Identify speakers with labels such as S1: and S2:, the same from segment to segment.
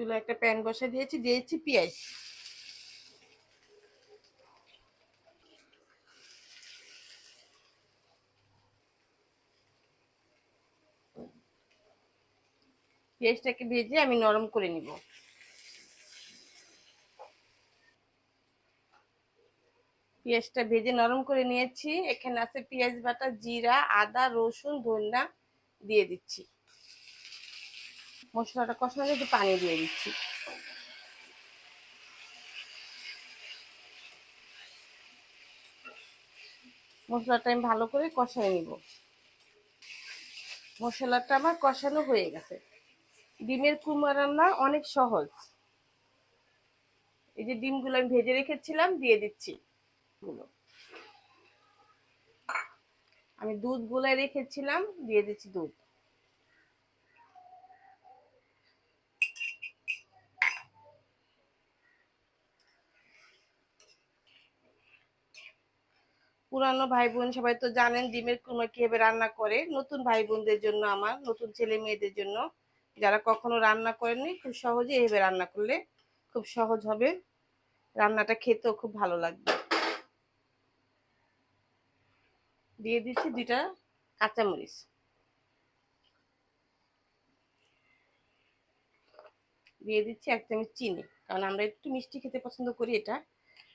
S1: চুলা একটা প্যান বসা দিয়েছি পেঁয়াজ। পেঁয়াজটাকে ভেজে আমি নরম করে নিব। পেঁয়াজটা ভেজে নরম করে নিয়েছি। এখানে আছে পেঁয়াজ বাটা, জিরা, আদা, রসুন, ধনিয়া দিয়ে দিচ্ছি। মশলাটা কষানোর একটু পানি দিয়ে দিচ্ছি। মশলাটা আমি ভালো করে কষাই নিব। মশলাটা আমার কষানো হয়ে গেছে। ডিমের কুমড়া রান্না অনেক সহজ। এই যে ডিমগুলো আমি ভেজে রেখেছিলাম দিয়ে দিচ্ছি। আমি দুধ গুলাই রেখেছিলাম দিয়ে দিচ্ছি দুধ। পুরানো ভাই বোন সবাই তো জানেন ডিমের কুমড়া কিভাবে রান্না করে। নতুন ভাই বোনদের জন্য, আমার নতুন ছেলে মেয়েদের জন্য, যারা কখনো রান্না করেনি, খুব সহজে এইভাবে রান্না করলে খুব সহজ হবে। রান্নাটা খেতেও খুব ভালো লাগবে। দিয়ে দিচ্ছি 2টা কাঁচামরিচ। দিয়ে দিচ্ছি 1 চামচ চিনি, কারণ আমরা একটু মিষ্টি খেতে পছন্দ করি। এটা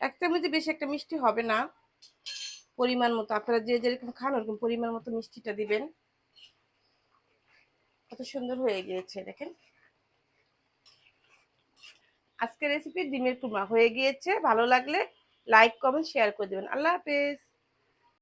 S1: 1 চামচে বেশি একটা মিষ্টি হবে না, পরিমাণ মতো। আপনারা যে যেরকম খান ওরকম পরিমাণ মতো মিষ্টিটা দিবেন। কত সুন্দর হয়ে গিয়েছে দেখেন। আজকের রেসিপি ডিমের কুমড়া হয়ে গিয়েছে। ভালো লাগলে লাইক, কমেন্ট, শেয়ার করে দেবেন। আল্লাহ হাফেজ।